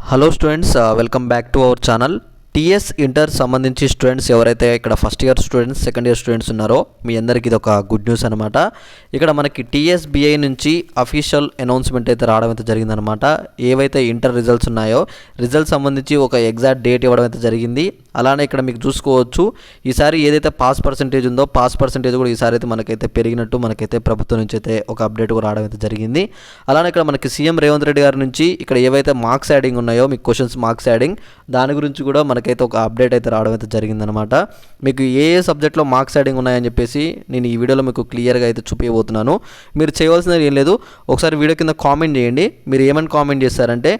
Hello students, welcome back to our channel. TS inter సంబంధించి students ఎవరైతే ఇక్కడ first year students, second year students ఉన్నారో మీ అందరికీ ఇది ఒక గుడ్ న్యూస్ అనమాట. ఇక్కడ మనకి టీఎస్బిఐ నుంచి అఫీషియల్ అనౌన్స్మెంట్ అయితే రావడం అయితే జరిగిందనమాట. ఏవైతే ఇంటర్ రిజల్ట్స్ ఉన్నాయో రిజల్ట్స్ సంబంధించి ఒక ఎగ్జాక్ట్ డేట్ ఇవ్వడం అయితే జరిగింది. అలానే ఇక్కడ మీకు చూసుకోవచ్చు, ఈసారి ఏదైతే పాస్ పర్సెంటేజ్ ఉందో పాస్ పర్సెంటేజ్ కూడా ఈసారి అయితే మనకైతే పెరిగినట్టు మనకైతే ప్రభుత్వం నుంచి అయితే ఒక అప్డేట్ కూడా రావడం అయితే జరిగింది. అలానే ఇక్కడ మనకి సీఎం రేవంత్ రెడ్డి గారి నుంచి ఇక్కడ ఏవైతే మార్క్స్ యాడింగ్ ఉన్నాయో, మీకు క్వశ్చన్స్ మార్క్స్ యాడింగ్ దాని గురించి కూడా మనకైతే ఒక అప్డేట్ అయితే రావడం అయితే జరిగిందనమాట. మీకు ఏ సబ్జెక్ట్లో మార్క్స్ యాడింగ్ ఉన్నాయని చెప్పేసి నేను ఈ వీడియోలో మీకు క్లియర్గా అయితే చూపించబోతున్నాను. మీరు చేయవలసినది ఏం లేదు, ఒకసారి వీడియో కింద కామెంట్ చేయండి. మీరు ఏమని కామెంట్ చేస్తారంటే,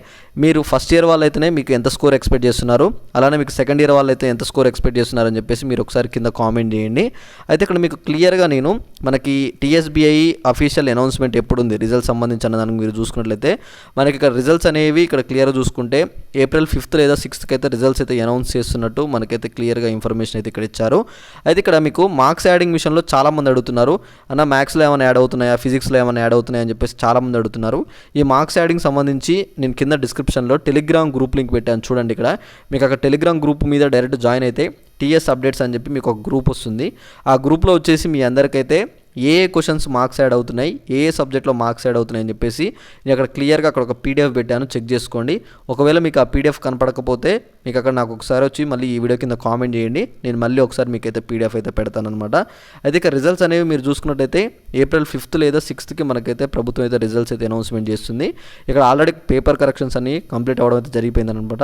మీరు ఫస్ట్ ఇయర్ వాళ్ళైతేనే మీకు ఎంత స్కోర్ ఎక్స్పెక్ట్ చేస్తున్నారు, అలానే మీకు సెకండ్ ఇయర్ వాళ్ళైతే ఎంత స్కోర్ ఎక్స్పెక్ట్ చేస్తున్నారని చెప్పేసి మీరు ఒకసారి కింద కామెంట్ చేయండి. అయితే ఇక్కడ మీకు క్లియర్గా నేను మనకి టీఎస్బిఐ అఫీషియల్ అనౌన్స్మెంట్ ఎప్పుడు ఉంది రిజల్ట్స్ సంబంధించిన దానికి మీరు చూసుకున్నట్లయితే మనకి ఇక్కడ రిజల్ట్స్ అనేవి ఇక్కడ క్లియర్గా చూసుకుంటే April 5th లేదా 6th అయితే రిజల్ట్స్ అయితే అనౌన్స్ చేస్తున్నట్టు మనకైతే క్లియర్గా ఇన్ఫర్మేషన్ అయితే ఇక్కడ ఇచ్చారు. అయితే ఇక్కడ మీకు మార్క్స్ యాడింగ్ విషయంలో చాలామంది అడుగుతున్నారు, అన్న మ్యాథ్స్లో ఏమైనా యాడ్ అవుతున్నాయా, ఫిజిక్స్లో ఏమైనా యాడ్ అవుతున్నాయా అని చెప్పేసి చాలామంది అడుగుతున్నారు. ఈ మార్క్స్ యాడింగ్ సంబంధించి నేను కింద డిస్క్రిప్షన్లో టెలిగ్రామ్ గ్రూప్ లింక్ పెట్టాను చూడండి. ఇక్కడ మీకు అక్కడ టెలిగ్రామ్ గ్రూప్ మీద డైరెక్ట్ జాయిన్ అయితే టీఎస్ అప్డేట్స్ అని చెప్పి మీకు ఒక గ్రూప్ వస్తుంది. ఆ గ్రూప్లో వచ్చేసి మీ అందరికైతే ఏ క్వశ్చన్స్ మార్క్స్ యాడ్ అవుతున్నాయి, ఏ సబ్జెక్ట్లో మార్క్స్ యాడ్ అవుతున్నాయి అని చెప్పేసి నేను అక్కడ క్లియర్గా అక్కడ ఒక పీడిఎఫ్ పెట్టాను, చెక్ చేసుకోండి. ఒకవేళ మీకు ఆ పీడిఎఫ్ కనపడకపోతే మీకు అక్కడ నాకు ఒకసారి వచ్చి మళ్ళీ ఈ వీడియో కింద కామెంట్ చేయండి, నేను మళ్ళీ ఒకసారి మీకు అయితే పీడిఎఫ్ అయితే పెడతాను అనమాట. అయితే ఇక రిజల్ట్స్ అనేవి మీరు చూసుకున్నట్టయితే April 5th లేదా 6th మనకైతే ప్రభుత్వం అయితే రిజల్ట్స్ అయితే అనౌన్స్మెంట్ చేస్తుంది. ఇక్కడ ఆల్రెడీ పేపర్ కరెక్షన్స్ అన్ని కంప్లీట్ అవ్వడం అయితే జరిగిపోయిందనమాట.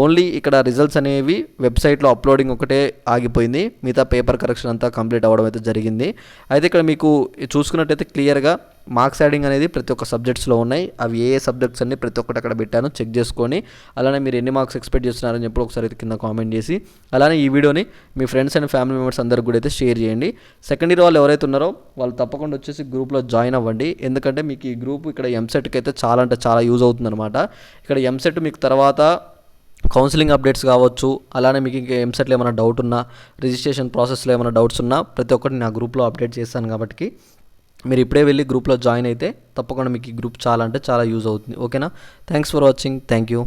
ఓన్లీ ఇక్కడ రిజల్ట్స్ అనేవి వెబ్సైట్లో అప్లోడింగ్ ఒకటే ఆగిపోయింది, మిగతా పేపర్ కరెక్షన్ అంతా కంప్లీట్ అవ్వడం అయితే జరిగింది. అయితే ఇక్కడ మీకు చూసుకున్నట్టయితే క్లియర్గా మార్క్స్ యాడింగ్ అనేది ప్రతి ఒక్క సబ్జెక్ట్స్లో ఉన్నాయి. అవి ఏ సబ్జెక్ట్స్ అన్ని ప్రతి ఒక్కటి అక్కడ పెట్టాను, చెక్ చేసుకొని అలానే మీరు ఎన్ని మార్క్స్ ఎక్స్పెక్ట్ చేస్తున్నారని చెప్పి ఒకసారి అయితే కింద కామెంట్ చేసి అలానే ఈ వీడియోని మీ ఫ్రెండ్స్ అండ్ ఫ్యామిలీ మెంబర్స్ అందరికి కూడా అయితే షేర్ చేయండి. సెకండ్ ఇయర్ వాళ్ళు ఎవరైతే ఉన్నారో వాళ్ళు తప్పకుండా వచ్చేసి గ్రూప్లో జాయిన్ అవ్వండి. ఎందుకంటే మీకు ఈ గ్రూప్ ఇక్కడ ఎంసెట్కి అయితే చాలా అంటే చాలా యూజ్ అవుతుందన్నమాట. ఇక్కడ ఎంసెట్ మీకు తర్వాత కౌన్సిలింగ్ అప్డేట్స్ కావచ్చు, అలానే మీకు ఇంకా ఎంసెట్లో ఏమైనా డౌట్ ఉన్నా, రిజిస్ట్రేషన్ ప్రాసెస్లో ఏమైనా డౌట్స్ ఉన్నా ప్రతి ఒక్కటి నా గ్రూప్లో అప్డేట్ చేస్తాను. కాబట్టి మీరు ఇప్పుడే వెళ్ళి గ్రూప్లో జాయిన్ అయితే తప్పకుండా మీకు ఈ గ్రూప్ చాలా అంటే చాలా యూజ్ అవుతుంది. ఓకేనా? Thanks for watching. Thank you.